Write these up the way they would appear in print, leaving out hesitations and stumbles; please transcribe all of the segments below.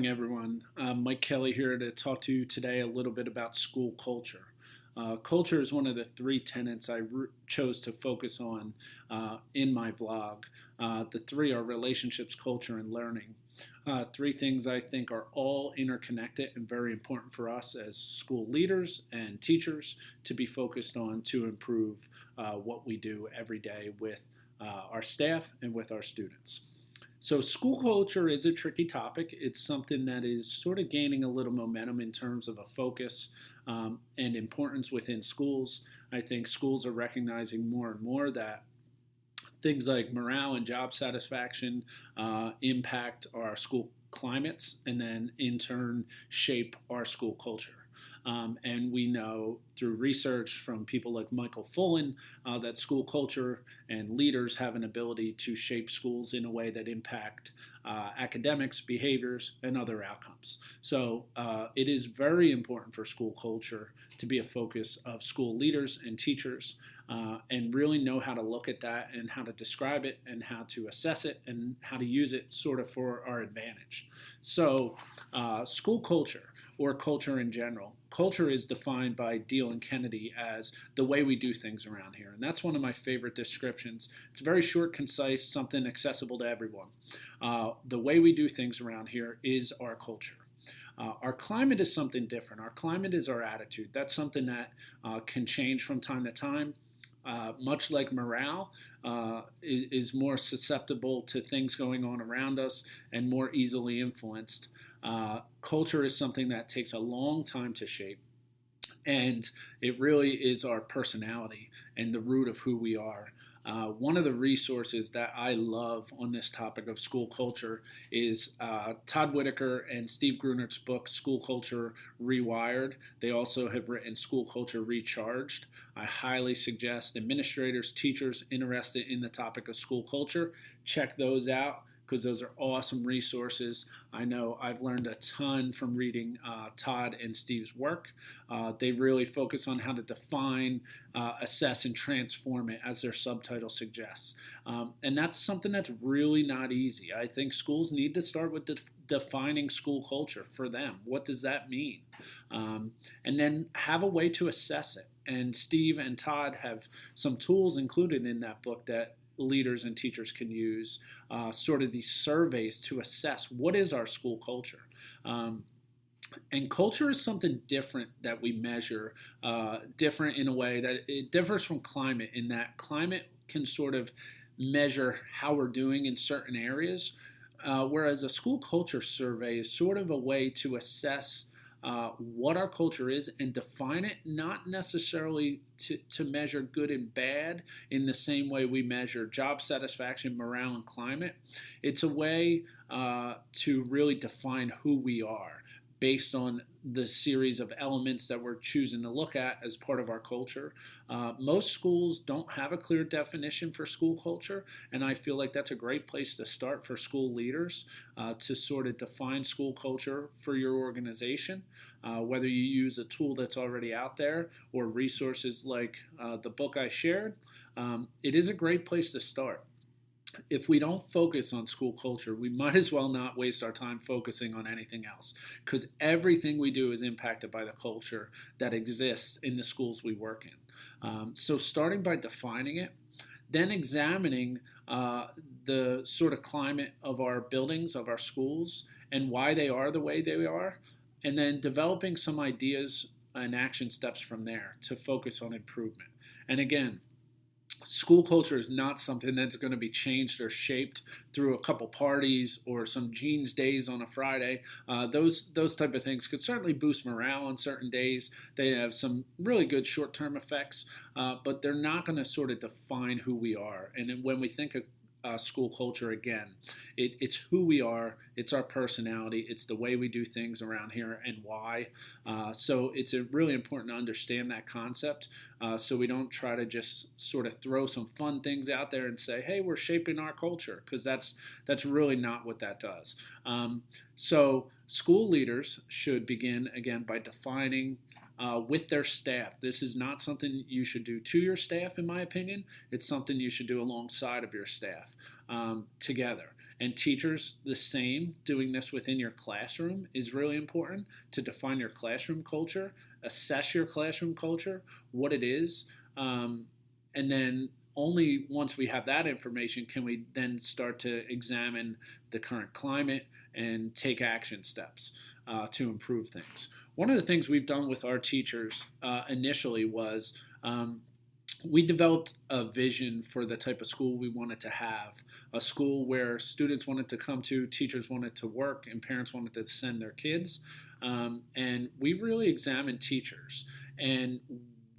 everyone. Mike Kelly here to talk to you today a little bit about school culture. Culture is one of the three tenets I chose to focus on in my vlog. The three are relationships, culture, and learning. Three things I think are all interconnected and very important for us as school leaders and teachers to be focused on to improve what we do every day with our staff and with our students. So, school culture is a tricky topic. It's something that is sort of gaining a little momentum in terms of a focus and importance within schools. I think schools are recognizing more and more that things like morale and job satisfaction impact our school climates and then in turn shape our school culture. And we know through research from people like Michael Fullen that school culture and leaders have an ability to shape schools in a way that impact academics, behaviors, and other outcomes. So it is very important for school culture to be a focus of school leaders and teachers and really know how to look at that and how to describe it and how to assess it and how to use it sort of for our advantage. So school culture or culture in general. Culture is defined by Deal and Kennedy as the way we do things around here. And that's one of my favorite descriptions. It's very short, concise, something accessible to everyone. The way we do things around here is our culture. Our climate is something different. Our climate is our attitude. That's something that can change from time to time. Much like morale is more susceptible to things going on around us and more easily influenced. Culture is something that takes a long time to shape, and it really is our personality and the root of who we are. One of the resources that I love on this topic of school culture is Todd Whitaker and Steve Gruner's book, School Culture Rewired. They also have written School Culture Recharged. I highly suggest administrators, teachers interested in the topic of school culture, check those out, because those are awesome resources. I know I've learned a ton from reading Todd and Steve's work. They really focus on how to define, assess, and transform it, as their subtitle suggests. And that's something that's really not easy. I think schools need to start with defining school culture for them. What does that mean? And then have a way to assess it. And Steve and Todd have some tools included in that book that leaders and teachers can use, sort of these surveys to assess what is our school culture. And culture is something different that we measure, different in a way that it differs from climate, in that climate can sort of measure how we're doing in certain areas, whereas a school culture survey is sort of a way to assess what our culture is and define it, not necessarily to measure good and bad in the same way we measure job satisfaction, morale, and climate. It's a way to really define who we are based on the series of elements that we're choosing to look at as part of our culture. Most schools don't have a clear definition for school culture, and I feel like that's a great place to start for school leaders to sort of define school culture for your organization, whether you use a tool that's already out there or resources like the book I shared. It is a great place to start. If we don't focus on school culture, we might as well not waste our time focusing on anything else, because everything we do is impacted by the culture that exists in the schools we work in. So starting by defining it, then examining the sort of climate of our buildings, of our schools, and why they are the way they are, and then developing some ideas and action steps from there to focus on improvement. And again, school culture is not something that's going to be changed or shaped through a couple parties or some jeans days on a Friday. Those type of things could certainly boost morale on certain days. They have some really good short-term effects, but they're not going to sort of define who we are. And when we think of school culture, again, it's who we are, it's our personality, it's the way we do things around here and why. So it's really important to understand that concept so we don't try to just sort of throw some fun things out there and say, hey, we're shaping our culture, because that's really not what that does. So school leaders should begin, again, by defining with their staff. This is not something you should do to your staff, in my opinion. It's something you should do alongside of your staff together. And teachers, the same. Doing this within your classroom is really important to define your classroom culture, assess your classroom culture, what it is, and then only once we have that information can we then start to examine the current climate and take action steps to improve things. One of the things we've done with our teachers initially was we developed a vision for the type of school we wanted to have, a school where students wanted to come to, teachers wanted to work, and parents wanted to send their kids. And we really examined teachers and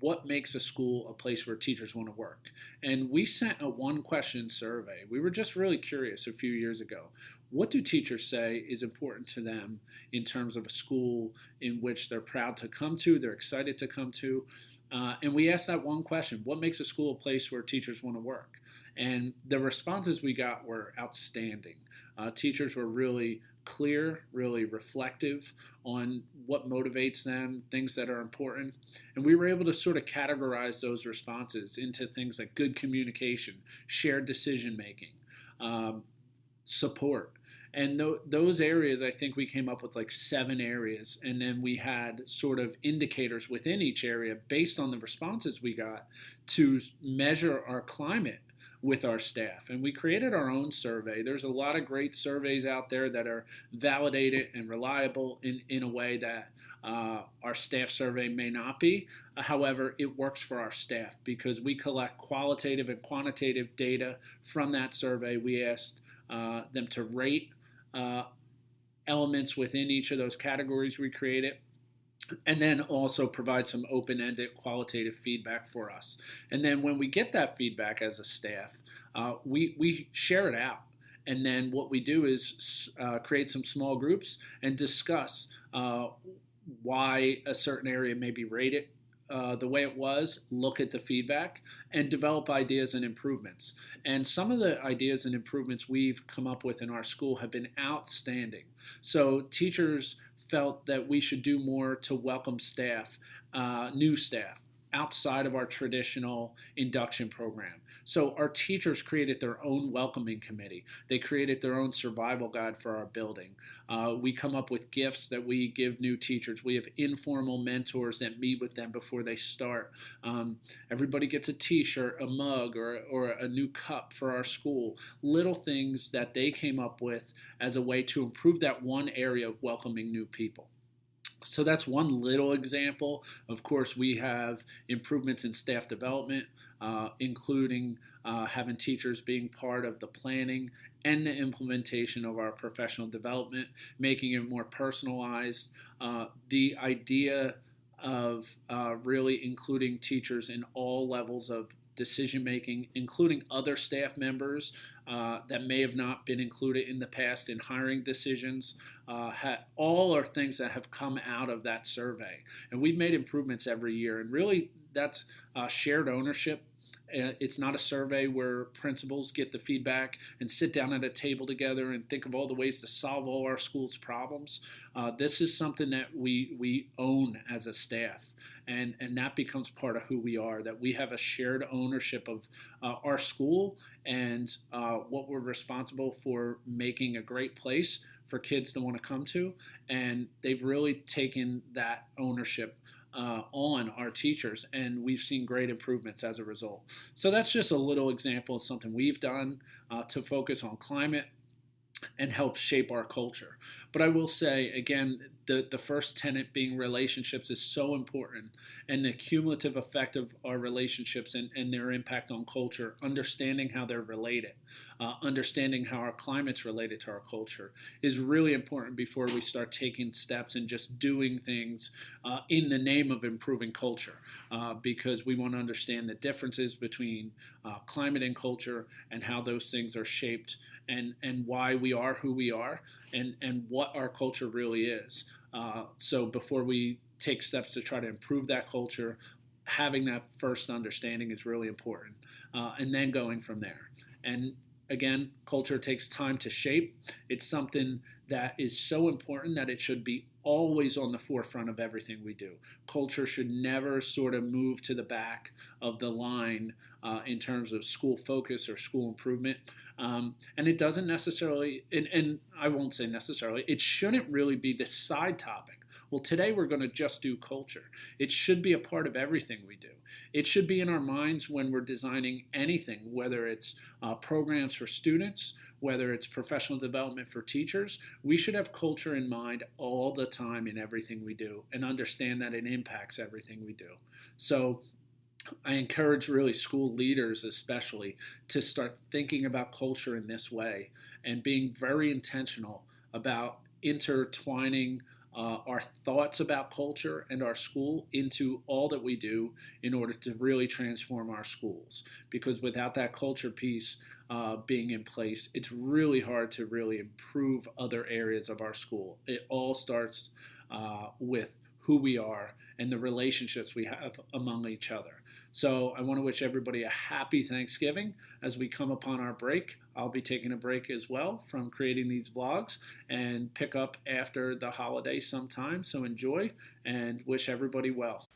what makes a school a place where teachers want to work. And we sent a one-question survey. We were just really curious a few years ago. What do teachers say is important to them in terms of a school in which they're proud to come to, they're excited to come to? And we asked that one question: what makes a school a place where teachers want to work? And the responses we got were outstanding. Teachers were really clear, really reflective on what motivates them, things that are important. And we were able to sort of categorize those responses into things like good communication, shared decision making, support. And those areas, I think we came up with like 7 areas. And then we had sort of indicators within each area based on the responses we got to measure our climate with our staff. And we created our own survey. There's a lot of great surveys out there that are validated and reliable in a way that our staff survey may not be. However, it works for our staff because we collect qualitative and quantitative data from that survey. We asked them to rate elements within each of those categories we created, and then also provide some open-ended qualitative feedback for us. And then when we get that feedback as a staff, we share it out. And then what we do is create some small groups and discuss why a certain area may be rated the way it was, look at the feedback, and develop ideas and improvements. And some of the ideas and improvements we've come up with in our school have been outstanding. So teachers felt that we should do more to welcome staff, new staff, outside of our traditional induction program. So our teachers created their own welcoming committee. They created their own survival guide for our building. We come up with gifts that we give new teachers. We have informal mentors that meet with them before they start. Everybody gets a t-shirt, a mug, or a new cup for our school. Little things that they came up with as a way to improve that one area of welcoming new people. So that's one little example. Of course, we have improvements in staff development, including having teachers being part of the planning and the implementation of our professional development, making it more personalized. The idea of really including teachers in all levels of decision making, including other staff members that may have not been included in the past in hiring decisions, all are things that have come out of that survey. And we've made improvements every year. And really, that's shared ownership. It's not a survey where principals get the feedback and sit down at a table together and think of all the ways to solve all our school's problems. This is something that we own as a staff, and that becomes part of who we are, that we have a shared ownership of our school and what we're responsible for making a great place for kids to want to come to. And they've really taken that ownership on our teachers, and we've seen great improvements as a result. So that's just a little example of something we've done to focus on climate and help shape our culture. But I will say, again, the first tenet being relationships is so important, and the cumulative effect of our relationships and their impact on culture, understanding how they're related, understanding how our climate's related to our culture is really important before we start taking steps and just doing things in the name of improving culture, because we want to understand the differences between climate and culture and how those things are shaped and why we are who we are and what our culture really is. So before we take steps to try to improve that culture, having that first understanding is really important, and then going from there. And again, culture takes time to shape. It's something that is so important that it should be always on the forefront of everything we do. Culture should never sort of move to the back of the line in terms of school focus or school improvement. And it doesn't necessarily, and I won't say necessarily, it shouldn't really be the side topic. Well, today we're going to just do culture. It should be a part of everything we do. It should be in our minds when we're designing anything, whether it's programs for students, whether it's professional development for teachers. We should have culture in mind all the time in everything we do and understand that it impacts everything we do. So I encourage really school leaders especially to start thinking about culture in this way and being very intentional about intertwining our thoughts about culture and our school into all that we do in order to really transform our schools. Because without that culture piece being in place, it's really hard to really improve other areas of our school. It all starts with who we are and the relationships we have among each other. So I want to wish everybody a happy Thanksgiving as we come upon our break. I'll be taking a break as well from creating these vlogs and pick up after the holiday sometime. So enjoy and wish everybody well.